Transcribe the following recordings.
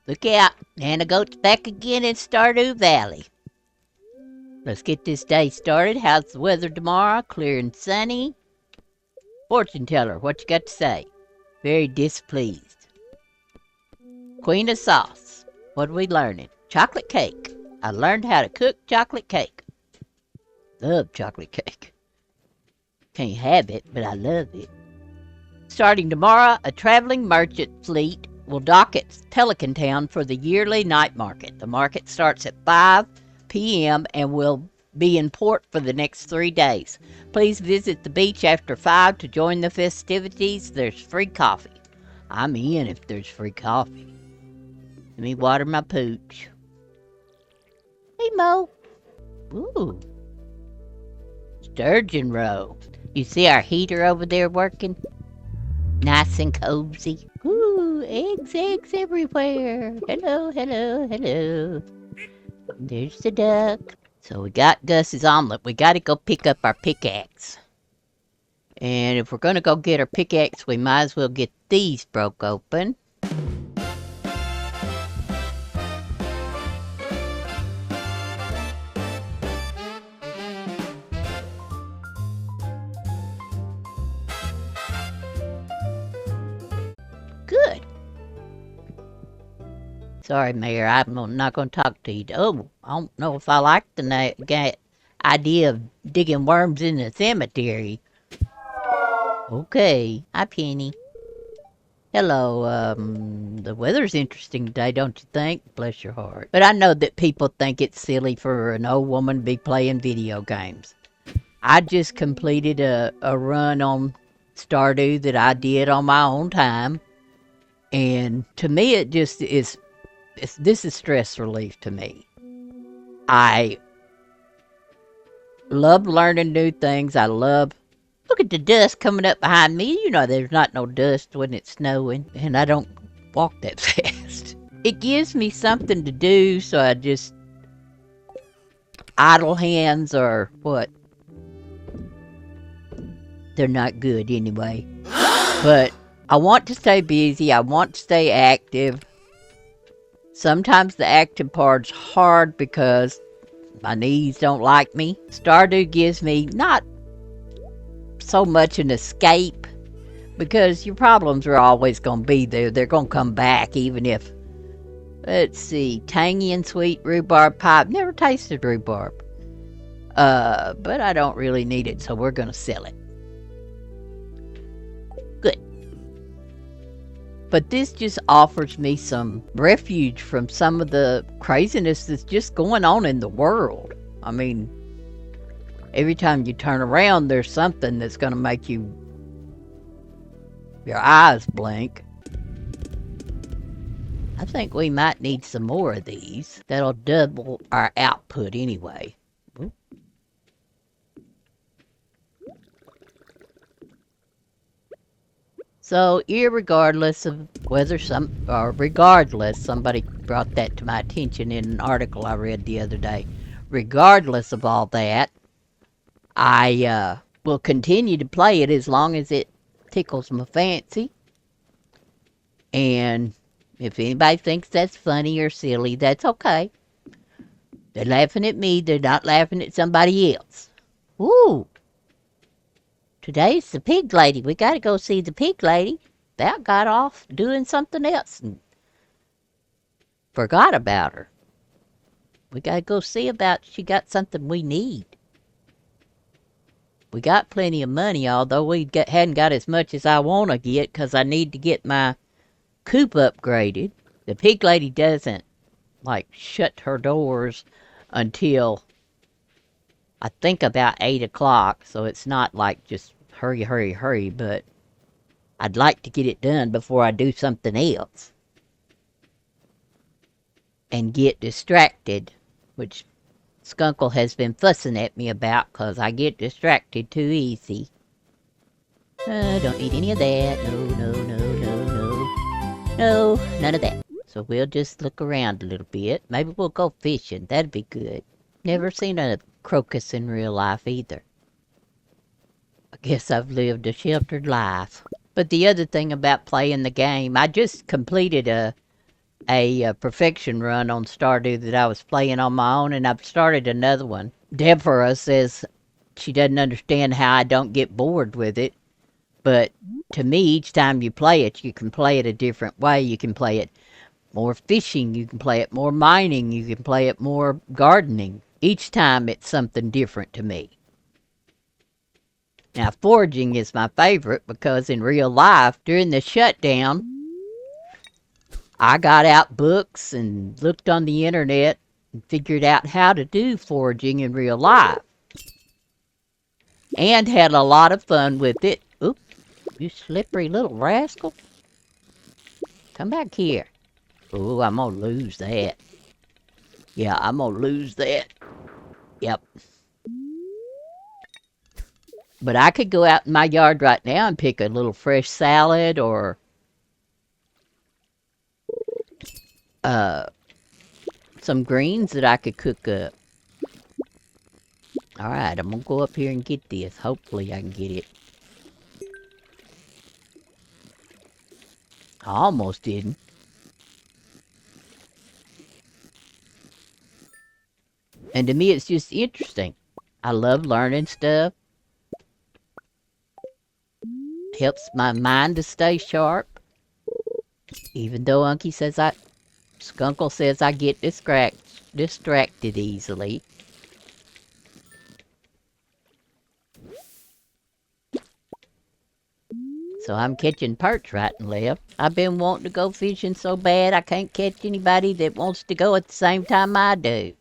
Look out, Nanagoat's back again in Stardew Valley. Let's get this day started. How's the weather tomorrow? Clear and sunny. Fortune teller, what you got to say? Very displeased. Queen of sauce. What are we learning? Chocolate cake. I learned how to cook chocolate cake. Love chocolate cake. Can't have it, but I love it. Starting tomorrow, a traveling merchant fleet will dock at Pelican Town for the yearly night market. The market starts at 5 p.m. and will be in port for the next 3 days. Please visit the beach after 5 to join the festivities. There's free coffee. I'm in if there's free coffee. Let me water my pooch. Hey, Mo. Ooh. Sturgeon roll. You see our heater over there working? Nice and cozy. Ooh, eggs everywhere. Hello, hello, hello. There's the duck. So we got Gus's omelet. We got to go pick up our pickaxe. And if we're going to go get our pickaxe, we might as well get these broke open. Good. Sorry, Mayor, I'm not going to talk to you. Oh, I don't know if I like the idea of digging worms in the cemetery. Okay. Hi, Penny. Hello, the weather's interesting today, don't you think? Bless your heart. But I know that people think it's silly for an old woman to be playing video games. I just completed a run on Stardew that I did on my own time. And to me, it just is, this is stress relief to me. I love learning new things. I love, look at the dust coming up behind me. You know there's not no dust when it's snowing, and I don't walk that fast. It gives me something to do, so I just, idle hands or what? They're not good anyway. But I want to stay busy. I want to stay active. Sometimes the active part's hard because my knees don't like me. Stardew gives me not so much an escape because your problems are always going to be there. They're going to come back even if, let's see, tangy and sweet rhubarb pie. I've never tasted rhubarb. But I don't really need it, so we're going to sell it. Good. But this just offers me some refuge from some of the craziness that's just going on in the world. I mean, every time you turn around, there's something that's going to make your eyes blink. I think we might need some more of these. That'll double our output anyway. So, irregardless of whether regardless, somebody brought that to my attention in an article I read the other day. Regardless of all that, I will continue to play it as long as it tickles my fancy. And if anybody thinks that's funny or silly, that's okay. They're laughing at me, they're not laughing at somebody else. Ooh! Today's the pig lady. We got to go see the pig lady. That got off doing something else and forgot about her. We got to go see about she got something we need. We got plenty of money, although we hadn't got as much as I want to get because I need to get my coop upgraded. The pig lady doesn't, shut her doors until, I think, about 8 o'clock, so it's not just hurry, hurry, hurry, but I'd like to get it done before I do something else. And get distracted, which Skunkle has been fussing at me about because I get distracted too easy. Don't need any of that. No, none of that. So we'll just look around a little bit. Maybe we'll go fishing. That'd be good. Never seen a crocus in real life either. I guess I've lived a sheltered life. But the other thing about playing the game, I just completed a a perfection run on Stardew that I was playing on my own, and I've started another one. Deborah says she doesn't understand how I don't get bored with it, but to me, each time you play it, you can play it a different way. You can play it more fishing, you can play it more mining, you can play it more gardening. Each time it's something different to me. Now, foraging is my favorite because in real life, during the shutdown, I got out books and looked on the internet and figured out how to do foraging in real life. And had a lot of fun with it. Oops, you slippery little rascal. Come back here. Ooh, I'm gonna lose that. Yeah, I'm gonna lose that. Yep. But I could go out in my yard right now and pick a little fresh salad or some greens that I could cook up. Alright, I'm gonna go up here and get this. Hopefully I can get it. I almost didn't. And to me, it's just interesting. I love learning stuff. Helps my mind to stay sharp. Even though Skunkle says I get distracted easily. So I'm catching perch right and left. I've been wanting to go fishing so bad I can't catch anybody that wants to go at the same time I do.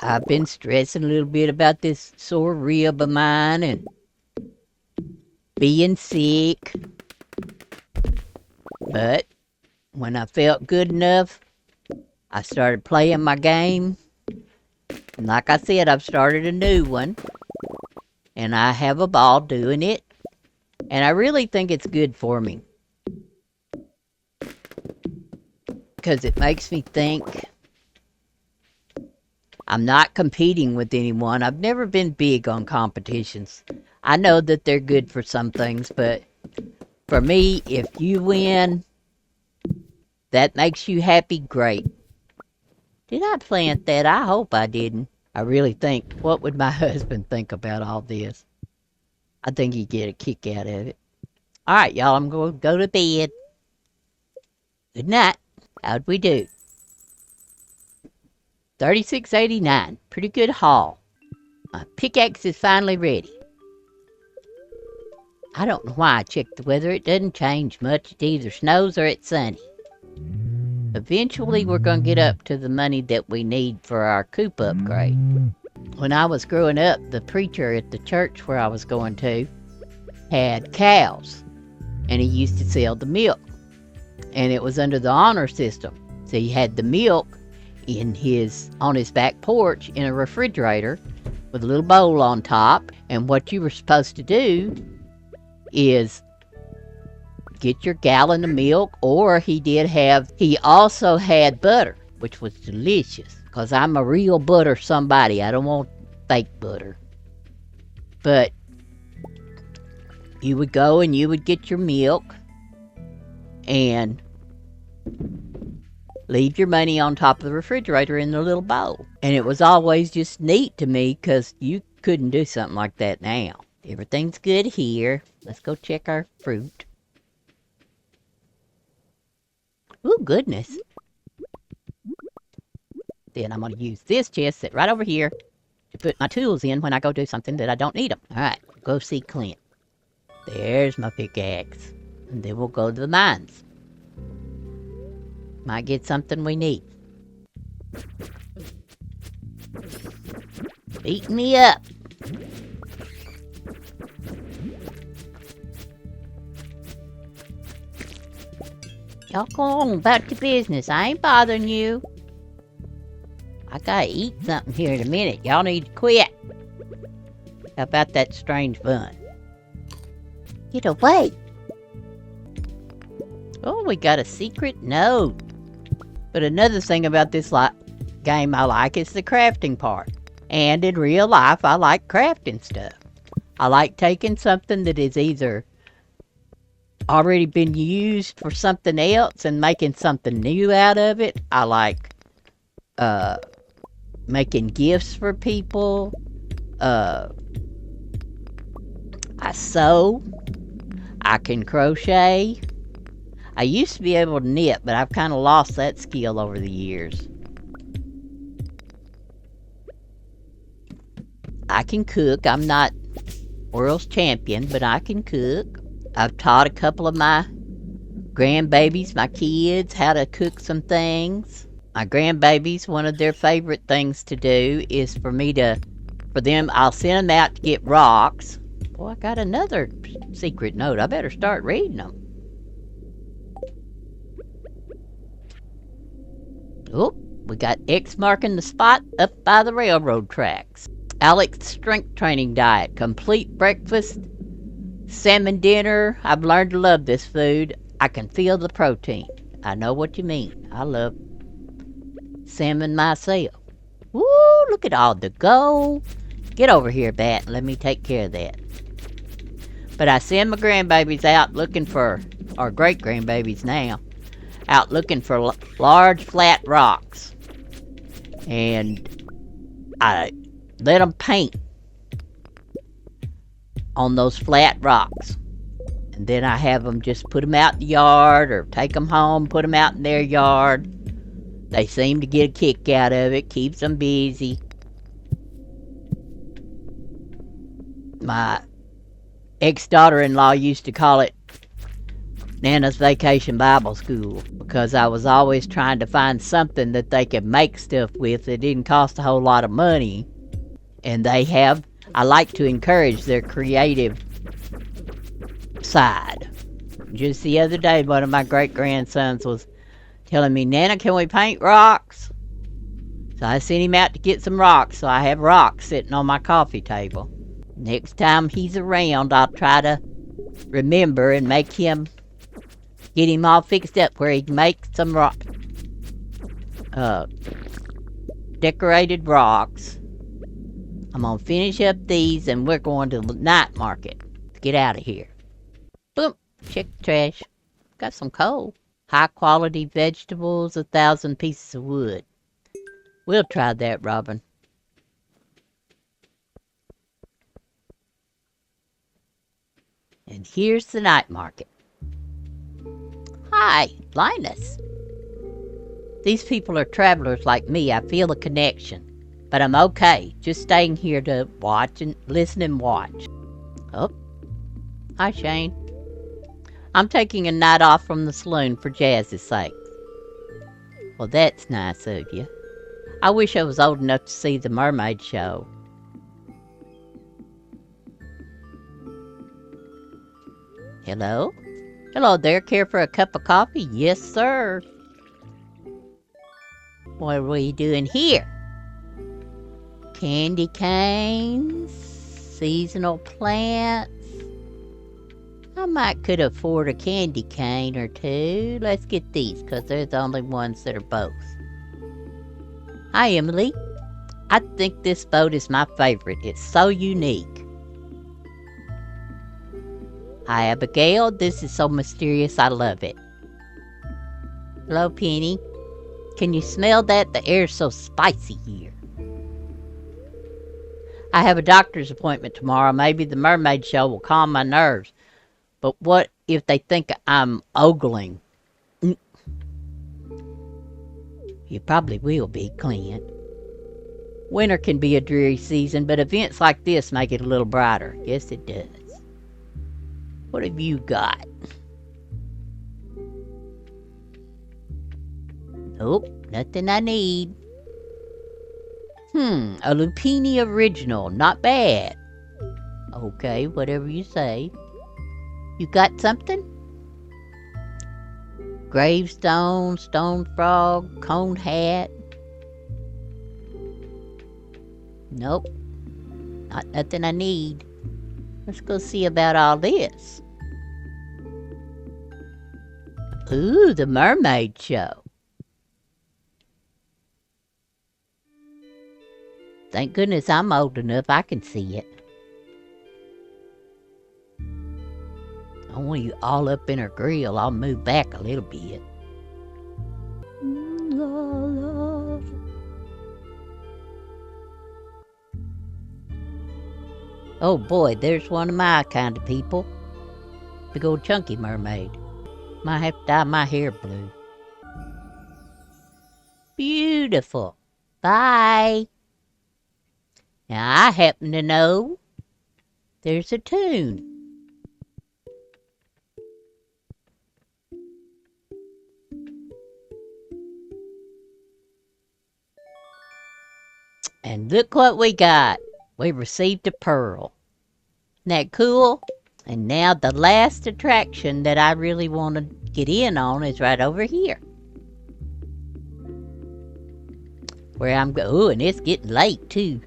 I've been stressing a little bit about this sore rib of mine and being sick. But when I felt good enough, I started playing my game. And like I said, I've started a new one. And I have a ball doing it. And I really think it's good for me. Because it makes me think. I'm not competing with anyone. I've never been big on competitions. I know that they're good for some things, but for me, if you win, that makes you happy, great. Did I plant that? I hope I didn't. I really think, what would my husband think about all this? I think he'd get a kick out of it. Alright, y'all, I'm going to go to bed. Good night. How'd we do? 36.89. Pretty good haul. My pickaxe is finally ready. I don't know why I checked the weather. It doesn't change much. It either snows or it's sunny. Eventually, we're going to get up to the money that we need for our coop upgrade. When I was growing up, the preacher at the church where I was going to had cows. And he used to sell the milk. And it was under the honor system. So he had the milk on his back porch in a refrigerator with a little bowl on top. And what you were supposed to do is get your gallon of milk, or he also had butter, which was delicious, because I'm a real butter somebody. I don't want fake butter. But you would go and you would get your milk and leave your money on top of the refrigerator in the little bowl. And it was always just neat to me, because you couldn't do something like that now. Everything's good here. Let's go check our fruit. Ooh, goodness. Then I'm going to use this chest that's right over here to put my tools in when I go do something that I don't need them. Alright, go see Clint. There's my pickaxe. And then we'll go to the mines. Might get something we need. Beating me up. Y'all go on about your business. I ain't bothering you. I gotta eat something here in a minute. Y'all need to quit. How about that strange bun? Get away. Oh, we got a secret note. But another thing about this game I like is the crafting part. And in real life, I like crafting stuff. I like taking something that is either already been used for something else and making something new out of it. I like making gifts for people. I sew. I can crochet. I used to be able to knit, but I've kind of lost that skill over the years. I can cook. I'm not world's champion, but I can cook. I've taught a couple of my grandbabies, my kids, how to cook some things. My grandbabies, one of their favorite things to do is for them, I'll send them out to get rocks. Boy, I got another secret note. I better start reading them. Oh, we got X marking the spot up by the railroad tracks. Alex's strength training diet. Complete breakfast, salmon dinner. I've learned to love this food. I can feel the protein. I know what you mean. I love salmon myself. Woo, look at all the gold. Get over here, Bat, and let me take care of that. But I send my grandbabies out looking for, or great-grandbabies now, out looking for large, flat rocks. And I let them paint on those flat rocks. And then I have them just put them out in the yard or take them home, put them out in their yard. They seem to get a kick out of it, keeps them busy. My ex-daughter-in-law used to call it Nana's Vacation Bible School because I was always trying to find something that they could make stuff with that didn't cost a whole lot of money. And I like to encourage their creative side. Just the other day, one of my great-grandsons was telling me, Nana, can we paint rocks? So I sent him out to get some rocks, so I have rocks sitting on my coffee table. Next time he's around, I'll try to remember and get him all fixed up where he can make some decorated rocks. I'm going to finish up these and we're going to the night market. Let's get out of here. Boom, check the trash. Got some coal. High quality vegetables, 1,000 pieces of wood. We'll try that, Robin. And here's the night market. Hi, Linus. These people are travelers like me. I feel a connection. But I'm okay, just staying here to watch and listen and watch. Oh, hi, Shane. I'm taking a night off from the saloon for Jazz's sake. Well, that's nice of you. I wish I was old enough to see the Mermaid show. Hello? Hello there, care for a cup of coffee? Yes, sir. What are we doing here? Candy canes, seasonal plants. I could afford a candy cane or two. Let's get these, because they're the only ones that are both. Hi, Emily. I think this boat is my favorite. It's so unique. Hi, Abigail. This is so mysterious. I love it. Hello, Penny. Can you smell that? The air's so spicy here. I have a doctor's appointment tomorrow. Maybe the Mermaid show will calm my nerves. But what if they think I'm ogling? You probably will be, Clint. Winter can be a dreary season, but events like this make it a little brighter. Yes, it does. What have you got? Nope, nothing I need. A Lupini original. Not bad. Okay, whatever you say. You got something? Gravestone, stone frog, cone hat. Nope. Not nothing I need. Let's go see about all this. Ooh, the Mermaid show. Thank goodness I'm old enough I can see it. I want you all up in her grill. I'll move back a little bit. La, la. Oh boy, there's one of my kind of people. Big old chunky mermaid. Might have to dye my hair blue. Beautiful. Bye. Now I happen to know there's a tune. And look what we got. We received a pearl. Isn't that cool? And now the last attraction that I really want to get in on is right over here. Where I'm going. Ooh, and it's getting late too.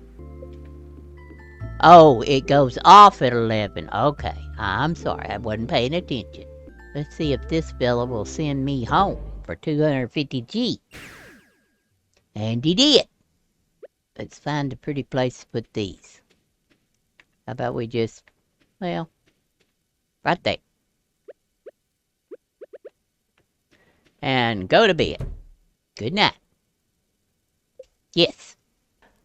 Oh, it goes off at 11. Okay, I'm sorry, I wasn't paying attention. Let's see if this fella will send me home for 250G. And he did. Let's find a pretty place to put these. How about we just, well, right there. And go to bed. Good night. Yes.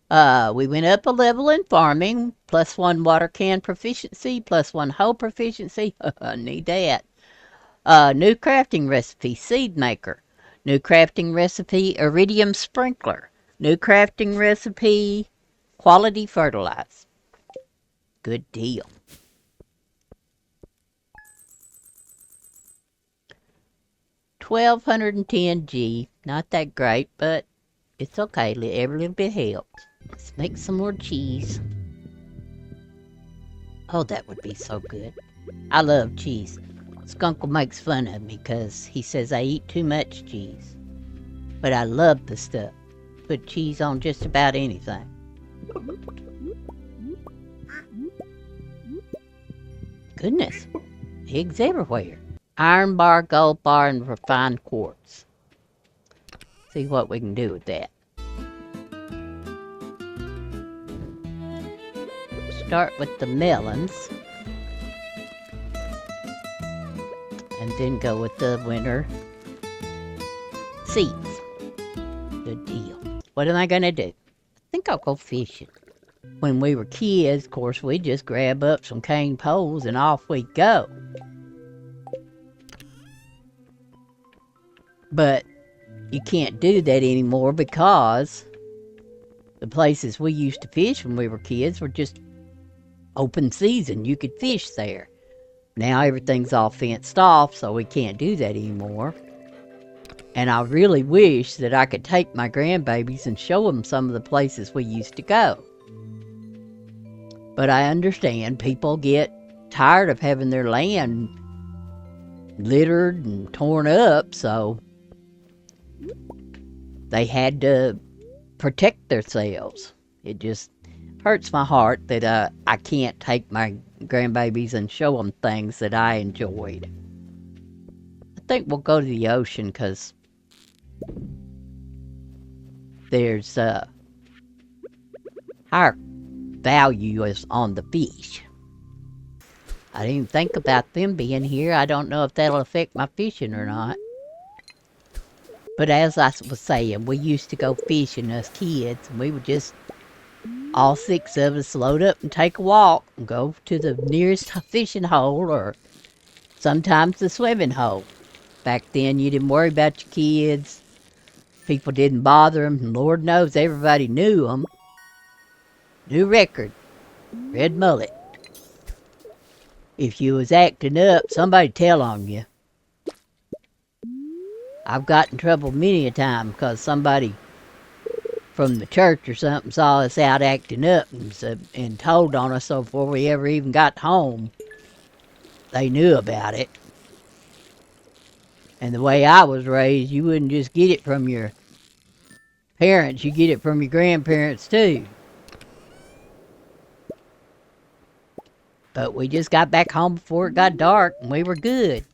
We went up a level in farming, +1 water can proficiency, +1 hoe proficiency. Need that. New crafting recipe, seed maker. New crafting recipe, iridium sprinkler. New crafting recipe, quality fertilizer. Good deal. $1,210G. Not that great, but it's okay. Every little bit helps. Let's make some more cheese. Oh, that would be so good. I love cheese. Skunkle makes fun of me because he says I eat too much cheese. But I love the stuff. Put cheese on just about anything. Goodness, pigs everywhere. Iron bar, gold bar, and refined quartz. See what we can do with that. Start with the melons. And then go with the winter seeds. Good deal. What am I going to do? I think I'll go fishing. When we were kids, of course, we'd just grab up some cane poles and off we'd go. But you can't do that anymore because the places we used to fish when we were kids were just open season. You could fish there. Now everything's all fenced off, so we can't do that anymore. And I really wish that I could take my grandbabies and show them some of the places we used to go. But I understand people get tired of having their land littered and torn up, so they had to protect themselves. It just hurts my heart that I can't take my grandbabies and show them things that I enjoyed. I think we'll go to the ocean because there's higher value is on the fish. I didn't even think about them being here. I don't know if that'll affect my fishing or not. But as I was saying, we used to go fishing as kids, and we would just, all 6 of us, load up and take a walk and go to the nearest fishing hole or sometimes the swimming hole. Back then, you didn't worry about your kids. People didn't bother them, and Lord knows everybody knew them. New record, red mullet. If you was acting up, somebody'd tell on you. I've got in trouble many a time because somebody from the church or something saw us out acting up and told on us, so before we ever even got home, they knew about it. And the way I was raised, you wouldn't just get it from your parents, you get it from your grandparents too. But we just got back home before it got dark and we were good.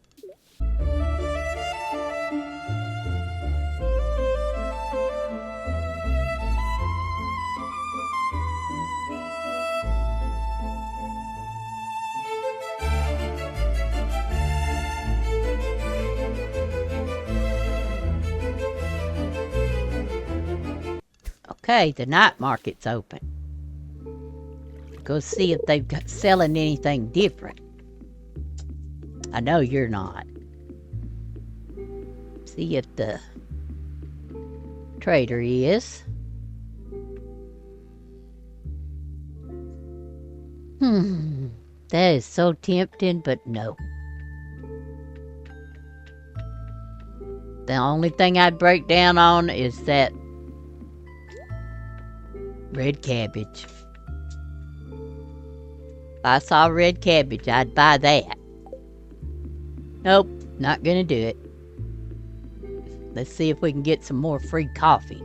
Okay, the night market's open. Go see if they've got selling anything different. I know you're not. See if the trader is. That is so tempting, but no. The only thing I'd break down on is that red cabbage. If I saw red cabbage, I'd buy that. Nope, not gonna do it. Let's see if we can get some more free coffee.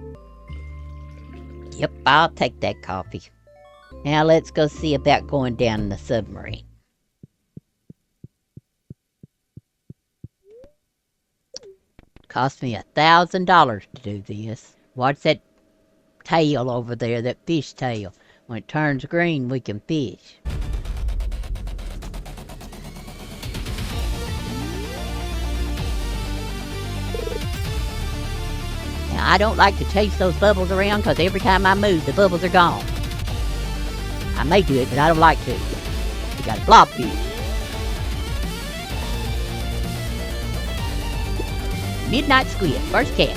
Yep, I'll take that coffee. Now let's go see about going down in the submarine. Cost me $1,000 to do this. Watch that tail over there, that fish tail. When it turns green, we can fish. Now, I don't like to chase those bubbles around because every time I move, the bubbles are gone. I may do it, but I don't like to. We got a blobfish. Midnight squid, first catch.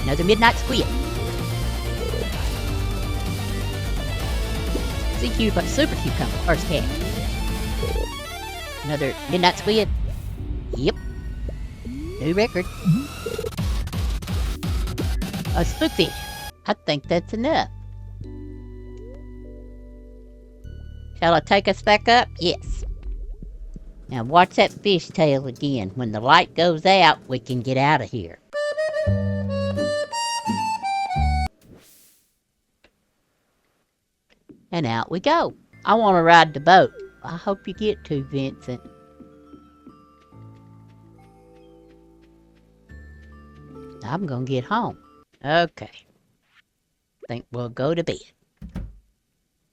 Another midnight squid. Super cucumber, first catch. Another midnight squid. Yep. New record. A spookfish. I think that's enough. Shall I take us back up? Yes. Now watch that fish tail again. When the light goes out, we can get out of here. And out we go. I want to ride the boat. I hope you get to, Vincent. I'm going to get home. Okay. Think we'll go to bed.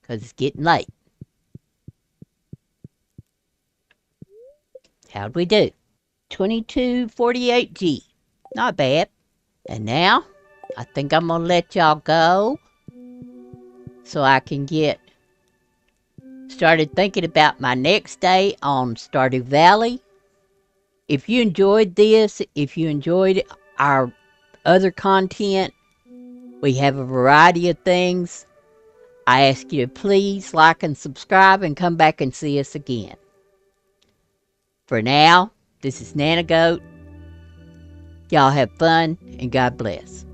Because it's getting late. How'd we do? 2248G. Not bad. And now, I think I'm going to let y'all go so I can get started thinking about my next day on Stardew Valley. If you enjoyed this, if you enjoyed our other content, we have a variety of things. I ask you to please like and subscribe and come back and see us again. For now, this is Nanagoat. Y'all have fun and God bless.